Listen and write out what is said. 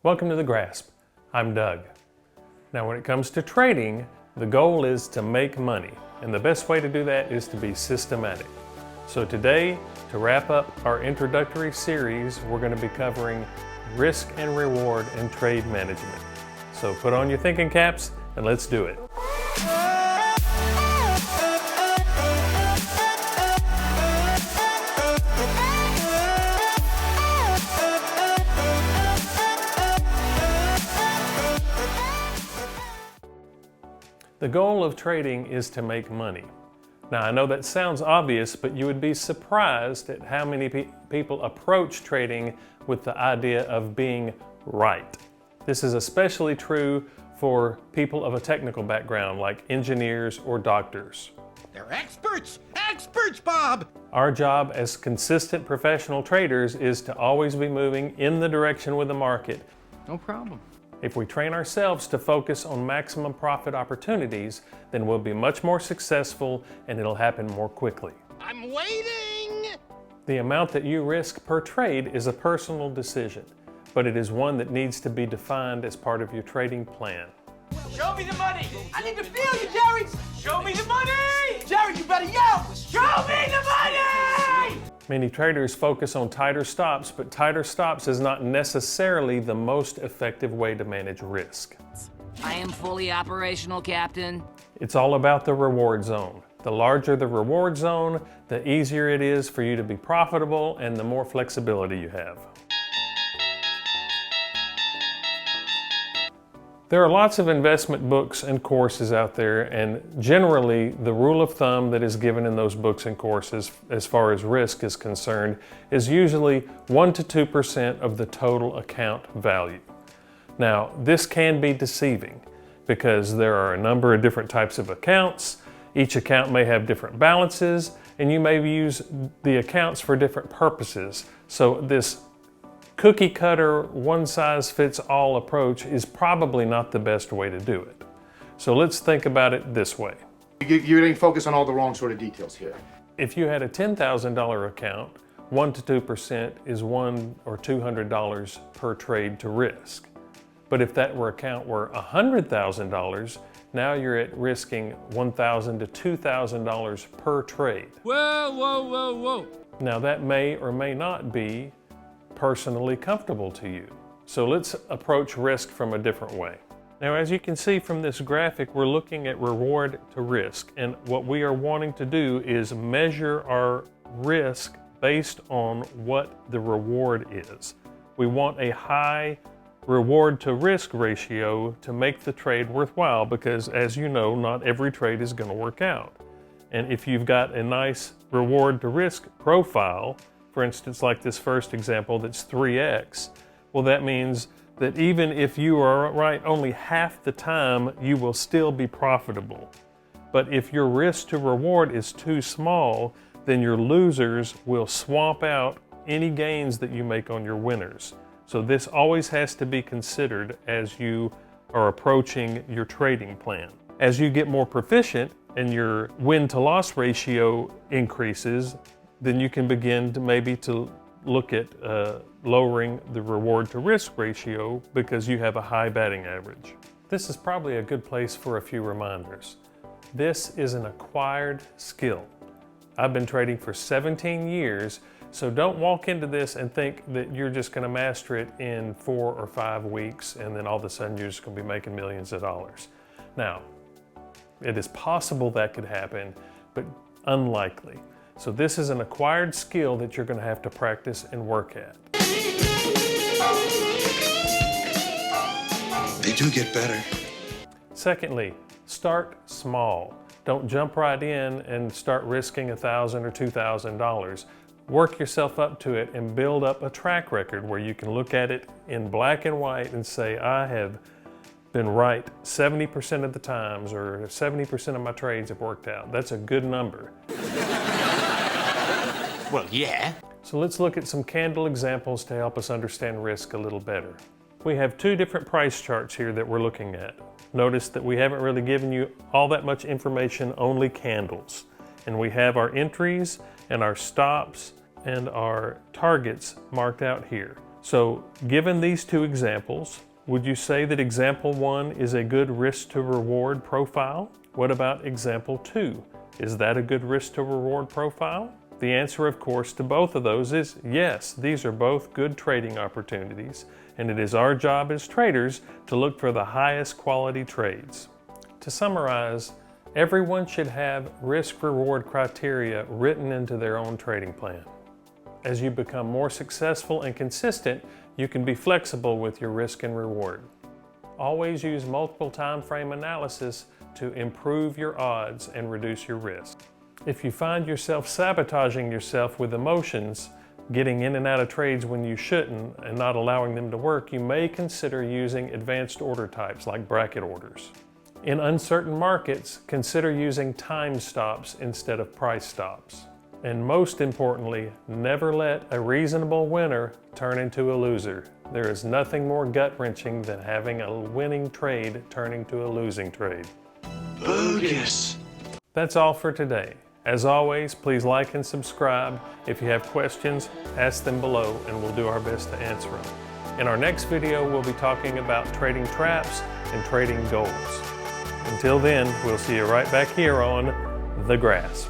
Welcome to The Grasp. I'm Doug. Now when it comes to trading, the goal is to make money, and the best way to do that is to be systematic. So today, to wrap up our introductory series, we're going to be covering risk and reward in trade management. So put on your thinking caps and let's do it. The goal of trading is to make money. Now I know that sounds obvious, but you would be surprised at how many people approach trading with the idea of being right. This is especially true for people of a technical background like engineers or doctors. They're experts! Experts, Bob! Our job as consistent professional traders is to always be moving in the direction with the market. No problem. If we train ourselves to focus on maximum profit opportunities, then we'll be much more successful and it'll happen more quickly. I'm waiting! The amount that you risk per trade is a personal decision, but it is one that needs to be defined as part of your trading plan. Show me the money! I need to feel you, Jerry! Show me the money! Jerry, you better yell! Show me the money! Many traders focus on tighter stops, but tighter stops is not necessarily the most effective way to manage risk. I am fully operational, Captain. It's all about the reward zone. The larger the reward zone, the easier it is for you to be profitable and the more flexibility you have. There are lots of investment books and courses out there, and generally the rule of thumb that is given in those books and courses as far as risk is concerned is usually 1 to 2% of the total account value. Now this can be deceiving because there are a number of different types of accounts. Each account may have different balances and you may use the accounts for different purposes. So this cookie cutter, one size fits all approach is probably not the best way to do it. So let's think about it this way. You're getting focused on all the wrong sort of details here. If you had a $10,000 account, 1 to 2% is $100 or $200 per trade to risk. But if that account were $100,000, now you're at risking $1,000 to $2,000 per trade. Whoa, whoa, whoa, whoa. Now that may or may not be personally comfortable to you. So let's approach risk from a different way. Now, as you can see from this graphic, we're looking at reward to risk. And what we are wanting to do is measure our risk based on what the reward is. We want a high reward to risk ratio to make the trade worthwhile because, as you know, not every trade is going to work out. And if you've got a nice reward to risk profile, for instance, like this first example that's 3x, well, that means that even if you are right only half the time, you will still be profitable. But if your risk to reward is too small, then your losers will swamp out any gains that you make on your winners. So this always has to be considered as you are approaching your trading plan. As you get more proficient and your win to loss ratio increases, then you can begin to maybe look at lowering the reward to risk ratio because you have a high batting average. This is probably a good place for a few reminders. This is an acquired skill. I've been trading for 17 years, so don't walk into this and think that you're just going to master it in 4 or 5 weeks and then all of a sudden you're just going to be making millions of dollars. Now, it is possible that could happen, but unlikely. So this is an acquired skill that you're going to have to practice and work at. They do get better. Secondly, start small. Don't jump right in and start risking $1,000 or $2,000. Work yourself up to it and build up a track record where you can look at it in black and white and say, I have been right 70% of the times, or 70% of my trades have worked out. That's a good number. Well, yeah. So let's look at some candle examples to help us understand risk a little better. We have 2 different price charts here that we're looking at. Notice that we haven't really given you all that much information, only candles. And we have our entries and our stops and our targets marked out here. So, given these two examples, would you say that example 1 is a good risk to reward profile? What about example 2? Is that a good risk to reward profile? The answer, of course, to both of those is yes. These are both good trading opportunities, and it is our job as traders to look for the highest quality trades. To summarize, everyone should have risk-reward criteria written into their own trading plan. As you become more successful and consistent, you can be flexible with your risk and reward. Always use multiple time frame analysis to improve your odds and reduce your risk. If you find yourself sabotaging yourself with emotions, getting in and out of trades when you shouldn't, and not allowing them to work, you may consider using advanced order types like bracket orders. In uncertain markets, consider using time stops instead of price stops. And most importantly, never let a reasonable winner turn into a loser. There is nothing more gut-wrenching than having a winning trade turn into a losing trade. Bogus. That's all for today. As always, please like and subscribe. If you have questions, ask them below and we'll do our best to answer them. In our next video, we'll be talking about trading traps and trading goals. Until then, we'll see you right back here on The Grasp.